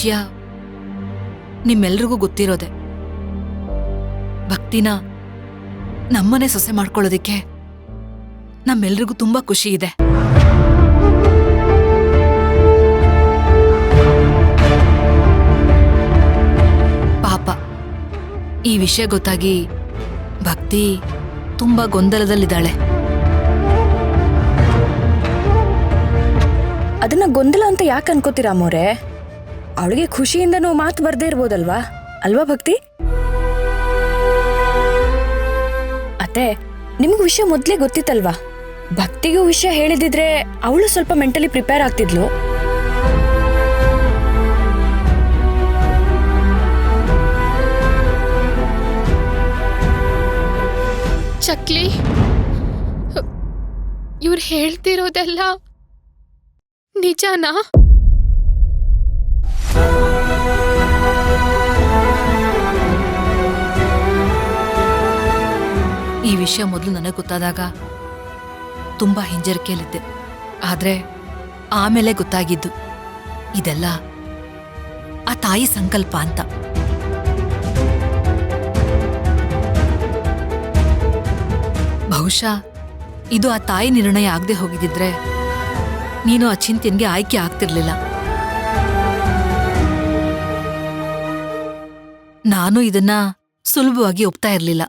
ವಿಷಯ ನಿಮ್ಮೆಲ್ರಿಗೂ ಗೊತ್ತಿರೋದೆ. ಭಕ್ತಿನ ನಮ್ಮನೆ ಸೊಸೆ ಮಾಡ್ಕೊಳ್ಳೋದಿಕ್ಕೆ ನಮ್ಮೆಲ್ರಿಗೂ ತುಂಬಾ ಖುಷಿ ಇದೆ. ಪಾಪ ಈ ವಿಷಯ ಗೊತ್ತಾಗಿ ಭಕ್ತಿ ತುಂಬಾ ಗೊಂದಲದಲ್ಲಿದ್ದಾಳೆ. ಅದನ್ನ ಗೊಂದಲ ಅಂತ ಯಾಕೆ ಅನ್ಕೋತೀರಾ ಅಮ್ಮೋರೆ? ಅವಳಿಗೆ ಖುಷಿಯಿಂದನೂ ಮಾತು ಬರ್ದೇ ಇರ್ಬೋದಲ್ವಾ, ಅಲ್ವಾ ಭಕ್ತಿ? ಅತ್ತೆ, ನಿಮ್ಗೆ ವಿಷಯ ಮೊದ್ಲೇ ಗೊತ್ತಿತ್ತಲ್ವಾ? ಭಕ್ತಿಗೂ ವಿಷಯ ಹೇಳಿದಿದ್ರೆ ಅವಳು ಸ್ವಲ್ಪ ಮೆಂಟಲಿ ಪ್ರಿಪೇರ್ ಆಗ್ತಿದ್ಲು. ಚಕ್ಲಿ, ಇವ್ರು ಹೇಳ್ತಿರೋದೆಲ್ಲ ನಿಜನಾ? ಈ ವಿಷಯ ಮೊದಲು ನನಗೆ ಗೊತ್ತಾದಾಗ ತುಂಬಾ ಹಿಂಜರಿಕೆಯಲ್ಲಿದ್ದೆ. ಆದ್ರೆ ಆಮೇಲೆ ಗೊತ್ತಾಗಿದ್ದು ಇದೆಲ್ಲ ಆ ತಾಯಿ ಸಂಕಲ್ಪ ಅಂತ. ಬಹುಶಃ ಇದು ಆ ತಾಯಿ ನಿರ್ಣಯ ಆಗದೆ ಹೋಗಿದ್ದಿದ್ರೆ ನೀನು ಅಚಿಂತ್ಯನ್ಗೆ ಆಯ್ಕೆ ಆಗ್ತಿರ್ಲಿಲ್ಲ. ನಾನು ಇದನ್ನ ಸುಲಭವಾಗಿ ಒಪ್ತಾ ಇರ್ಲಿಲ್ಲ.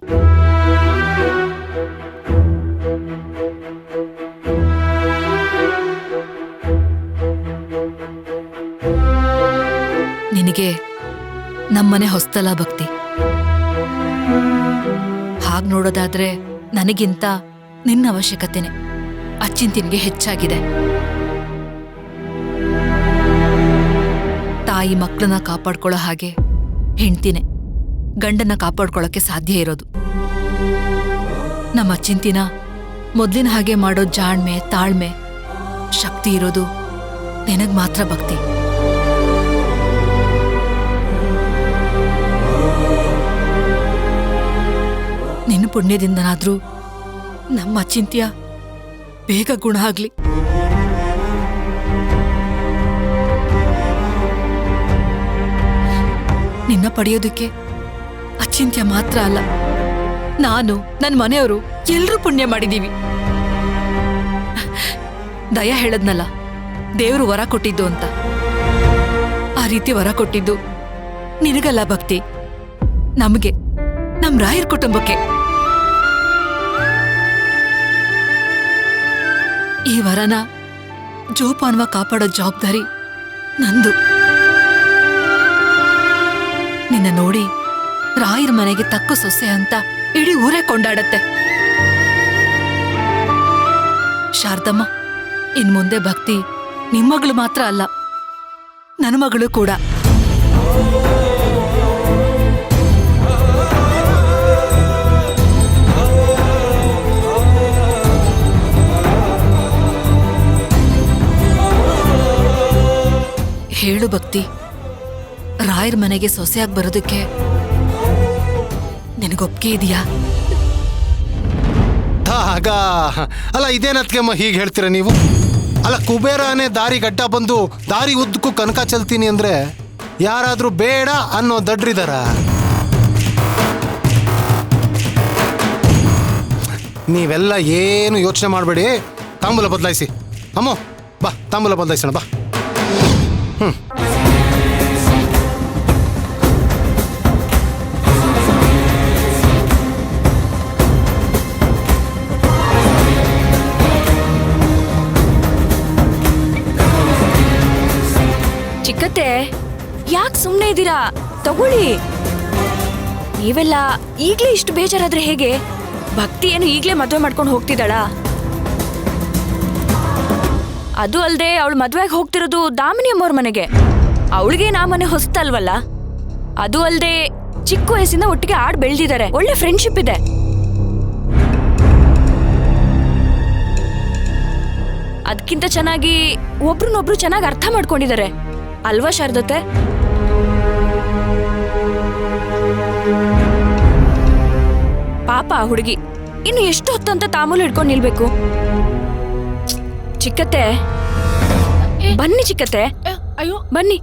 ನಿನಗೆ ನಮ್ಮನೆ ಹೊಸ್ತಲ ಭಕ್ತಿ. ಹಾಗ್ ನೋಡೋದಾದ್ರೆ ನನಗಿಂತ ನಿನ್ನ ಅವಶ್ಯಕತೆನೆ ಅಚಿಂತ್ಯನ್ಗೆ ಹೆಚ್ಚಾಗಿದೆ. ತಾಯಿ ಮಕ್ಕಳನ್ನ ಕಾಪಾಡ್ಕೊಳ್ಳೋ ಹಾಗೆ ಹೆಂಡ್ತಿನೇ ಗಂಡನ್ನ ಕಾಪಾಡ್ಕೊಳ್ಳೋಕೆ ಸಾಧ್ಯ ಇರೋದು. ನಮ್ಮ ಅಚಿಂತ್ಯನ ಮೊದ್ಲಿನ ಹಾಗೆ ಮಾಡೋ ಜಾಣ್ಮೆ, ತಾಳ್ಮೆ, ಶಕ್ತಿ ಇರೋದು ನಿನಗ್ ಮಾತ್ರ ಭಕ್ತಿ. ನಿನ್ನ ಪುಣ್ಯದಿಂದನಾದ್ರೂ ನಮ್ಮ ಅಚಿಂತ್ಯ ಬೇಗ ಗುಣ ಆಗ್ಲಿ. ನಿನ್ನ ಪಡೆಯೋದಕ್ಕೆ ಅಚಿಂತ್ಯ ಮಾತ್ರ ಅಲ್ಲ, ನಾನು ನನ್ನ ಮನೆಯವರು ಎಲ್ರೂ ಪುಣ್ಯ ಮಾಡಿದೀವಿ. ದಯ ಹೇಳದ್ನಲ್ಲ, ದೇವರು ವರ ಕೊಟ್ಟಿದ್ದು ಅಂತ. ಆ ರೀತಿ ವರ ಕೊಟ್ಟಿದ್ದು ನಿನಗಲ್ಲ ಭಕ್ತಿ, ನಮಗೆ, ನಮ್ ರಾಯರ್ ಕುಟುಂಬಕ್ಕೆ. ಈ ವರನ ಜೋಪಾನ್ವ ಕಾಪಾಡೋ ಜವಾಬ್ದಾರಿ ನಂದು. ನಿನ್ನ ನೋಡಿ ರಾಯರ್ ಮನೆಗೆ ತಕ್ಕ ಸೊಸೆ ಅಂತ ಇಡೀ ಊರೇ ಕೊಂಡಾಡತ್ತೆ. ಶಾರದಮ್ಮ, ಇನ್ಮುಂದೆ ಭಕ್ತಿ ನಿಮ್ಮಗಳು ಮಾತ್ರ ಅಲ್ಲ, ನನ್ನ ಮಗಳು ಕೂಡ. ಹೇಳು ಭಕ್ತಿ, ರಾಯರ್ ಮನೆಗೆ ಸೊಸೆಯಾಗಿ ಬರೋದಕ್ಕೆ ನಿನಗೊಪ್ಪಿಗೆ ಇದೆಯಾ? ಆಗ ಅಲ್ಲ, ಇದೇನತ್ಗೆಮ್ಮ ಹೀಗೆ ಹೇಳ್ತೀರ ನೀವು? ಅಲ್ಲ, ಕುಬೇರನೇ ದಾರಿ ಗಡ್ಡ ಬಂದು ದಾರಿ ಉದ್ದಕ್ಕೂ ಕನಕ ಚೆಲ್ತೀನಿ ಅಂದ್ರೆ ಯಾರಾದ್ರೂ ಬೇಡ ಅನ್ನೋ ದಡ್ರಿದಾರ? ನೀವೆಲ್ಲ ಏನು ಯೋಚನೆ ಮಾಡಬೇಡಿ, ತಾಂಬೂಲ ಬದಲಾಯಿಸಿ. ಅಮ್ಮ ಬಾ, ತಾಂಬೂಲ ಬದಲಾಯಿಸೋಣ ಬಾ. ಚಿಕ್ಕತ್ತೆ, ಯಾಕೆ ಸುಮ್ಮನೆ ಇದ್ದೀರಾ? ತಗೊಳ್ಳಿ. ನೀವೆಲ್ಲ ಈಗ್ಲೇ ಇಷ್ಟು ಬೇಜಾರಾದ್ರೆ ಹೇಗೆ? ಭಕ್ತಿ ಏನು ಈಗ್ಲೇ ಮದ್ವೆ ಮಾಡ್ಕೊಂಡು ಹೋಗ್ತಿದ್ದಾಳ? ಅದು ಅಲ್ದೆ ಅವಳು ಮದ್ವೆಗೆ ಹೋಗ್ತಿರೋದು ದಾಮಿನಿ ಅಮ್ಮವ್ರ ಮನೆಗೆ. ಅವಳಿಗೆ ನಾ ಮನೆ ಹೊಸ್ತಲ್ವಲ್ಲ. ಅದು ಅಲ್ದೆ ಚಿಕ್ಕ ವಯಸ್ಸಿಂದ ಒಟ್ಟಿಗೆ ಆಡ್ ಬೆಳ್ದಿದ್ದಾರೆ, ಒಳ್ಳೆ ಫ್ರೆಂಡ್ಶಿಪ್ ಇದೆ. ಅದಕ್ಕಿಂತ ಚೆನ್ನಾಗಿ ಒಬ್ರನ್ನೊಬ್ರು ಚೆನ್ನಾಗಿ ಅರ್ಥ ಮಾಡ್ಕೊಂಡಿದ್ದಾರೆ, ಅಲ್ವಾ ಶಾರದತ್ತೆ? ಪಾಪ ಹುಡುಗಿ ಇನ್ನು ಎಷ್ಟು ಹೊತ್ತಂತ ತಾಂಬೂಲ ಹಿಡ್ಕೊಂಡು ನಿಲ್ಬೇಕು? ಚಿಕ್ಕತ್ತೆ, ಬನ್ನಿ ಚಿಕ್ಕತ್ತೆ. ಬನ್ನಿ